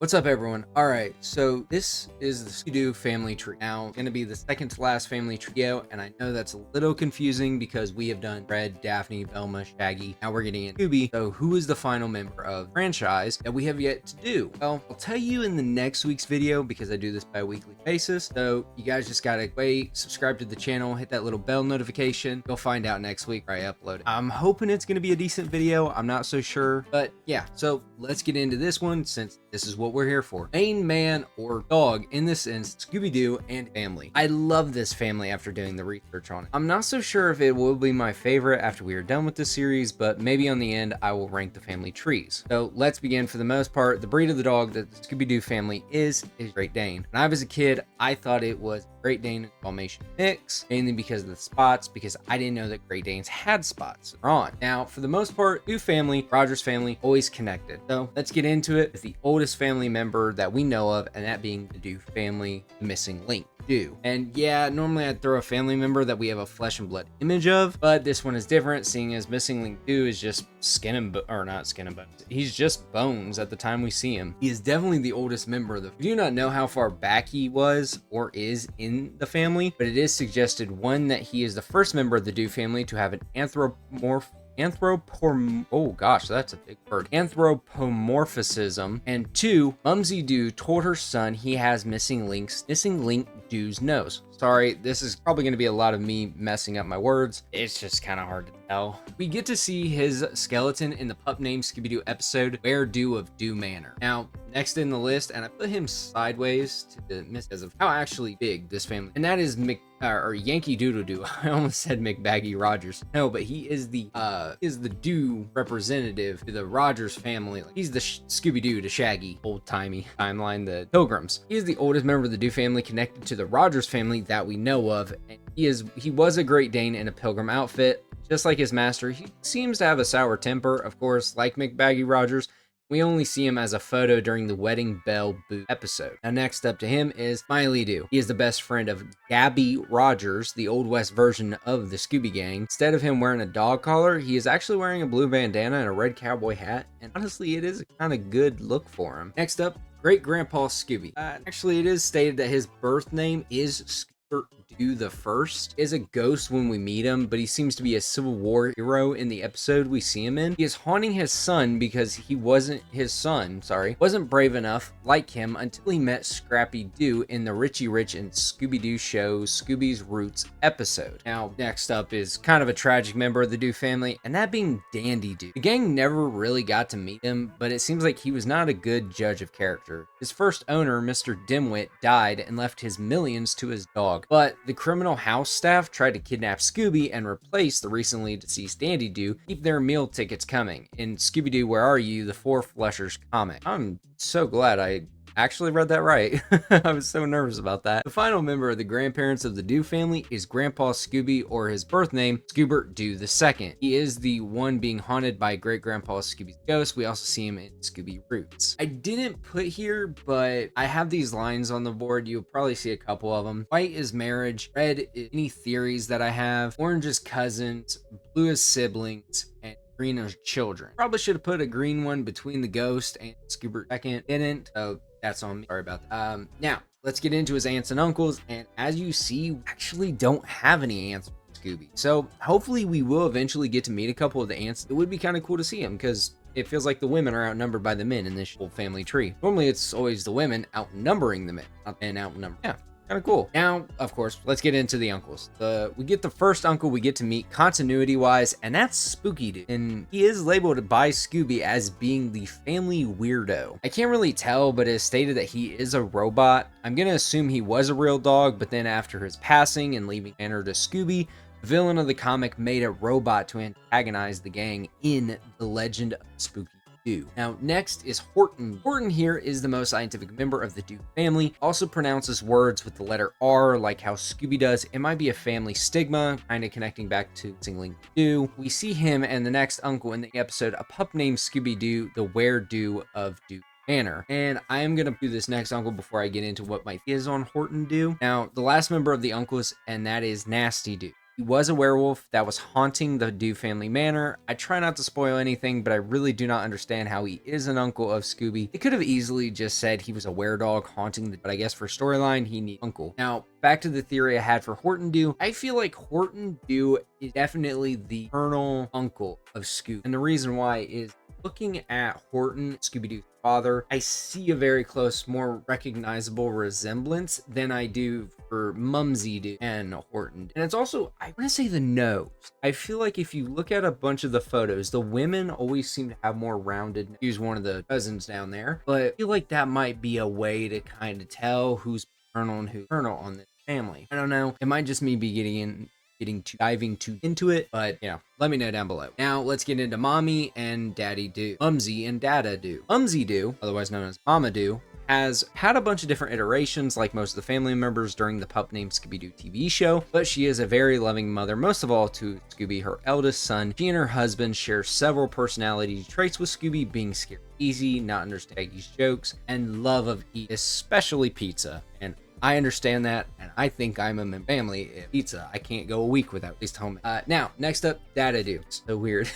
What's up, everyone? All right, so this is the Scooby-Doo family tree. Now, it's going to be the second to last family trio, and I know that's a little confusing because we have done Fred, Daphne, Velma, Shaggy. Now we're getting in Scooby. So who is the final member of the franchise that we have yet to do? Well, I'll tell you in the next week's video because I do this by a weekly basis. So you guys just got to wait, subscribe to the channel, hit that little bell notification. You'll find out next week where I upload it. I'm hoping it's going to be a decent video. I'm not so sure, but yeah. So let's get into this one since this is what we're here for. Main man or dog in this instance, Scooby-Doo and family. I love this family after doing the research on it. I'm not so sure if it will be my favorite after we are done with this series, but maybe on the end I will rank the family trees. So let's begin. For the most part, the breed of the dog that the Scooby-Doo family is Great Dane. When I was a kid, I thought it was Great Dane and Dalmatian mix, mainly because of the spots, because I didn't know that Great Danes had spots. On. Now, for the most part, Doo family, Rogers family, always connected. So let's get into it with the oldest family member that we know of, and that being the Doo family, the missing link. Doo. And yeah, normally I'd throw a family member that we have a flesh and blood image of, but this one is different, seeing as missing link Doo is just skin and or not skin and bones. He's just bones at the time we see him. He is definitely the oldest member of the. We do not know how far back he was or is in the family, but it is suggested one that he is the first member of the Doo family to have an oh gosh, that's a big word. Anthropomorphism. And two, Mumsy Doo told her son he has missing link Doo's nose. Sorry, this is probably going to be a lot of me messing up my words. It's just kind of hard to tell. We get to see his skeleton in the Pup Named Scooby-Doo episode, Where Doo of Doo Manor. Now, next in the list, and I put him sideways to miss because of how actually big this family, and that is Yankee Doodle Doo. I almost said McBaggy Rogers. No, but he is the Doo representative to the Rogers family. Like, he's the Scooby-Doo to Shaggy, old-timey timeline, the Pilgrims. He is the oldest member of the Doo family connected to the Rogers family that we know of, and he was a Great Dane in a Pilgrim outfit. Just like his master, he seems to have a sour temper, of course, like McBaggy Rogers. We only see him as a photo during the Wedding Bell Boo episode. Now, next up to him is Smiley Doo. He is the best friend of Gabby Rogers, the Old West version of the Scooby Gang. Instead of him wearing a dog collar, he is actually wearing a blue bandana and a red cowboy hat. And honestly, it is a kind of good look for him. Next up, Great Grandpa Scooby. Actually, it is stated that his birth name is Scooby-Doo the First. He is a ghost when we meet him, but he seems to be a Civil War hero in the episode we see him in. He is haunting his son because wasn't brave enough like him until he met Scrappy-Doo in the Richie Rich and Scooby-Doo show Scooby's Roots episode. Now, next up is kind of a tragic member of the Doo family, and that being Dandy Doo. The gang never really got to meet him, but it seems like he was not a good judge of character. His first owner, Mr. Dimwit, died and left his millions to his dog, but the criminal house staff tried to kidnap Scooby and replace the recently deceased Dandy Doo, keep their meal tickets coming. In Scooby-Doo, Where Are You?, the Four Flushers comic. I'm so glad I actually read that right. I was so nervous about that. The final member of the grandparents of the Doo family is Grandpa Scooby, or his birth name, Scoobert Doo II. He is the one being haunted by Great Grandpa Scooby's ghost. We also see him in Scooby Roots. I didn't put here, but I have these lines on the board. You'll probably see a couple of them. White is marriage, red is any theories that I have, orange is cousins, blue is siblings, and green is children. Probably should have put a green one between the ghost and Scoobert second. Didn't. So that's on me. Sorry about that. Now, let's get into his aunts and uncles. And as you see, we actually don't have any aunts with Scooby. So hopefully we will eventually get to meet a couple of the aunts. It would be kind of cool to see them because it feels like the women are outnumbered by the men in this whole family tree. Normally, it's always the women outnumbering the men, not men outnumbered. Yeah. Kind of cool. Now, of course, let's get into the uncles. We get the first uncle we get to meet continuity-wise, and that's Spooky Doo. And he is labeled by Scooby as being the family weirdo. I can't really tell, but it is stated that he is a robot. I'm gonna assume he was a real dog, but then after his passing and leaving Banner to Scooby, the villain of the comic made a robot to antagonize the gang in The Legend of Spooky Doo. Now, next is Horton. Horton here is the most scientific member of the Doo family. Also pronounces words with the letter R, like how Scooby does. It might be a family stigma, kind of connecting back to Singling Doo. We see him and the next uncle in the episode, a pup named Scooby-Doo, the Were-Doo of Doo Manor. And I am going to do this next uncle before I get into what my is on Horton Doo. Now, the last member of the uncles, and that is Nasty Doo. He was a werewolf that was haunting the Doo family manor. I try not to spoil anything, but I really do not understand how he is an uncle of Scooby. They could have easily just said he was a were-dog haunting but I guess for storyline, he needs uncle. Now, back to the theory I had for Horton Doo. I feel like Horton Doo is definitely the paternal uncle of Scooby. And the reason why is looking at Horton, Scooby-Doo's father, I see a very close, more recognizable resemblance than I do for Mumsy-Doo and Horton. And it's also, I want to say the nose. I feel like if you look at a bunch of the photos, the women always seem to have more rounded. Use one of the cousins down there, but I feel like that might be a way to kind of tell who's paternal and who's paternal on this family. I don't know. It might just me be diving too into it, but let me know down below. Now let's get into Mommy and Daddy Doo. Mumsy and Dada Doo. Mumsy Doo, otherwise known as Mama Doo, has had a bunch of different iterations like most of the family members during the pup named Scooby-Doo TV show, but she is a very loving mother, most of all to Scooby, her eldest son. She and her husband share several personality traits with Scooby, being scared easy, not understand Shaggy's jokes, and love of eating, especially pizza. And I understand that, and I think I'm a family if pizza. I can't go a week without at least homemade. Now, next up, Dada Doo. So weird.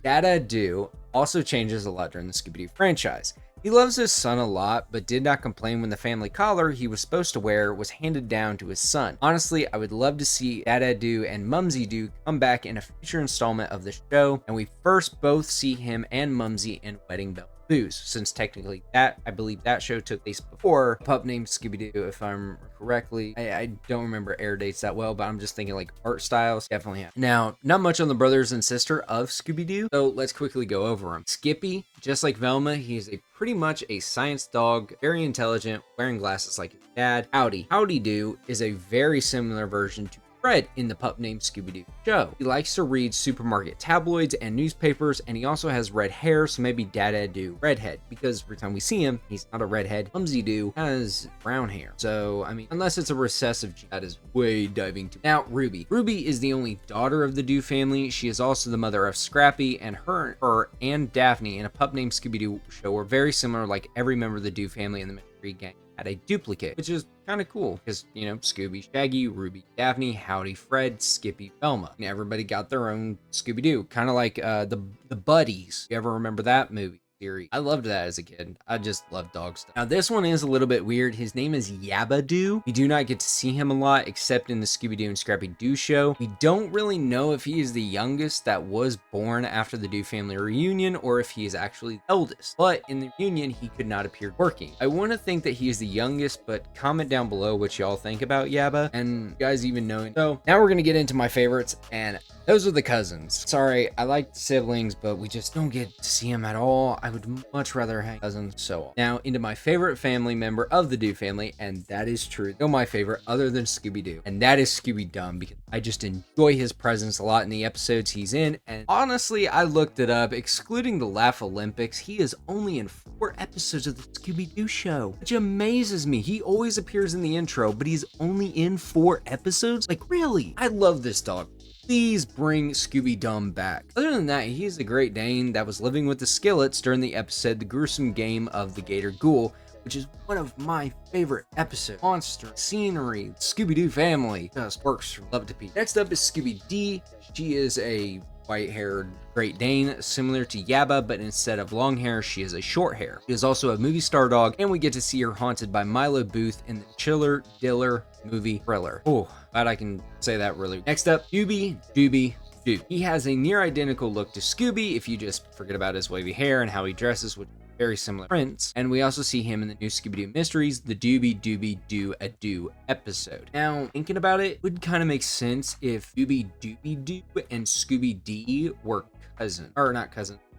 Dada Doo also changes a lot during the Scooby-Doo franchise. He loves his son a lot, but did not complain when the family collar he was supposed to wear was handed down to his son. Honestly, I would love to see Dada Doo and Mumsy Doo come back in a future installment of the show, and we first both see him and Mumsy in Wedding Bell Booze, since technically I believe that show took place before a pup named Scooby-Doo, if I remember correctly. I don't remember air dates that well, but I'm just thinking like art styles definitely have. Now, not much on the brothers and sister of Scooby-Doo, so let's quickly go over them. Skippy, just like Velma, he's pretty much a science dog, very intelligent, wearing glasses like his dad. Howdy Doo is a very similar version to Fred in the pup named Scooby-Doo show. He likes to read supermarket tabloids and newspapers, and he also has red hair, so maybe Dada Doo redhead, because every time we see him, he's not a redhead. Mumsy Doo has brown hair, so I mean, unless it's a recessive gene, that is way diving too. Now, Ruby. Ruby is the only daughter of the Doo family. She is also the mother of Scrappy, and her and Daphne in a pup named Scooby-Doo show were very similar, like every member of the Doo family in the Mystery Gang had a duplicate, which is kind of cool because, Scooby, Shaggy, Ruby, Daphne, Howdy, Fred, Skippy, Velma. And everybody got their own Scooby-Doo, kind of like the Buddies. You ever remember that movie? Theory. I loved that as a kid. I just love dog stuff. Now this one is a little bit weird. His name is Yaba-Doo. We do not get to see him a lot except in the Scooby-Doo and Scrappy-Doo show. We don't really know if he is the youngest that was born after the Doo family reunion or if he is actually the eldest. But in the reunion, he could not appear working. I want to think that he is the youngest, but comment down below what y'all think about Yaba and you guys even know. So now we're going to get into my favorites, and those are the cousins. Sorry, I like the siblings, but we just don't get to see them at all. I would much rather have cousins, so on. Now, into my favorite family member of the Doo family, and that is true. Still my favorite other than Scooby-Doo, and that is Scooby-Dum, because I just enjoy his presence a lot in the episodes he's in, and honestly, I looked it up. Excluding the Laugh Olympics, he is only in 4 episodes of the Scooby-Doo show, which amazes me. He always appears in the intro, but he's only in 4 episodes? Like, really? I love this dog. Please bring Scooby-Dum back. Other than that, he's a Great Dane that was living with the Skillets during the episode The Gruesome Game of the Gator Ghoul, which is one of my favorite episodes. Monster, scenery, Scooby-Doo family, just works from love to pieces. Next up is Scooby-Dee. She is a white-haired Great Dane, similar to Yaba, but instead of long hair, she has a short hair. She is also a movie star dog, and we get to see her haunted by Milo Booth in the Chiller Diller movie Thriller. Oh, glad I can say that really. Next up, Dooby-Doo. He has a near identical look to Scooby if you just forget about his wavy hair and how he dresses, which is very similar prints. And we also see him in the new Scooby-Doo Mysteries, the Dooby-Dooby-Doo-a-Doo episode. Now, thinking about it, would kind of make sense if Dooby-Dooby-Doo and Scooby-Dee were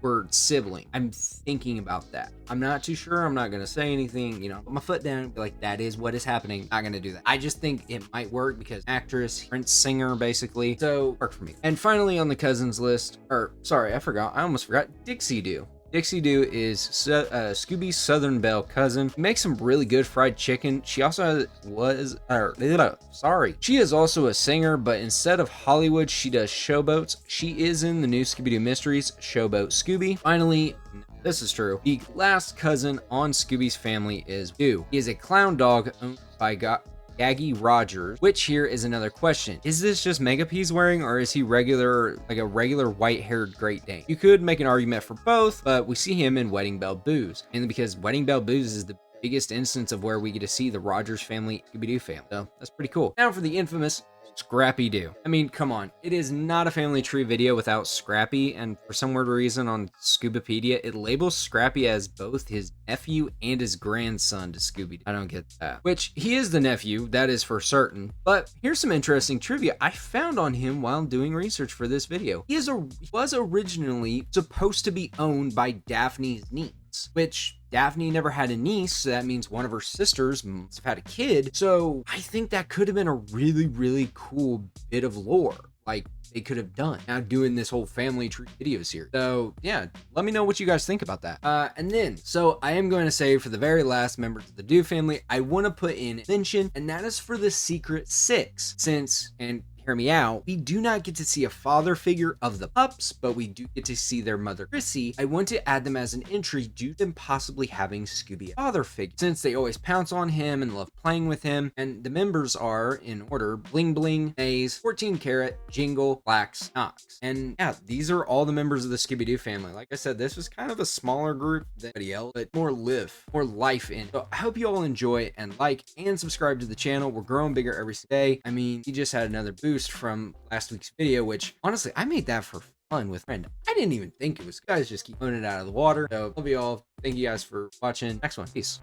were siblings. I'm thinking about that. I'm not too sure. I'm not gonna say anything, put my foot down and be like, that is what is happening. Not gonna do that. I just think it might work because actress, Prince singer, basically. So work for me. And finally on the cousins list, I almost forgot Dixie-Doo. Dixie-Doo is Scooby's Southern Belle cousin. He makes some really good fried chicken. She also She is also a singer, but instead of Hollywood, she does showboats. She is in the new Scooby-Doo Mysteries, Showboat Scooby. Finally, this is true, the last cousin on Scooby's family is Doo. He is a clown dog owned by Shaggy Rogers, which here is another question. Is this just Mega P's wearing, or is he regular, like a regular white-haired Great Dane? You could make an argument for both, but we see him in Wedding Bell Booze, mainly because Wedding Bell Booze is the biggest instance of where we get to see the Rogers family, Scooby-Doo family. So that's pretty cool. Now for the infamous Scrappy-Doo. I mean, come on. It is not a family tree video without Scrappy, and for some weird reason on Scoobipedia, it labels Scrappy as both his nephew and his grandson to Scooby-Doo. I don't get that. Which, he is the nephew, that is for certain. But here's some interesting trivia I found on him while doing research for this video. He was originally supposed to be owned by Daphne's niece, which Daphne never had a niece, so that means one of her sisters must have had a kid. So I think that could have been a really, really cool bit of lore, like they could have done now doing this whole family tree video series. So yeah, let me know what you guys think about that. And then, so I am going to say for the very last members of the Doo family, I want to put in mention, and that is for the Secret Six, since, and hear me out, we do not get to see a father figure of the pups, but we do get to see their mother, Chrissy. I want to add them as an entry due to them possibly having Scooby father figure, since they always pounce on him and love playing with him. And the members are, in order, Bling Bling, Maze, 14 Karat, Jingle, Flax, Knox. And yeah, these are all the members of the Scooby-Doo family. Like I said, this was kind of a smaller group than anybody else, but more life in it. So I hope you all enjoy and like and subscribe to the channel. We're growing bigger every day. I mean, he just had another boost from last week's video, which honestly I made that for fun with a friend. I didn't even think it was, guys just keep pulling it out of the water. So love you all. Thank you guys for watching. Next one, peace.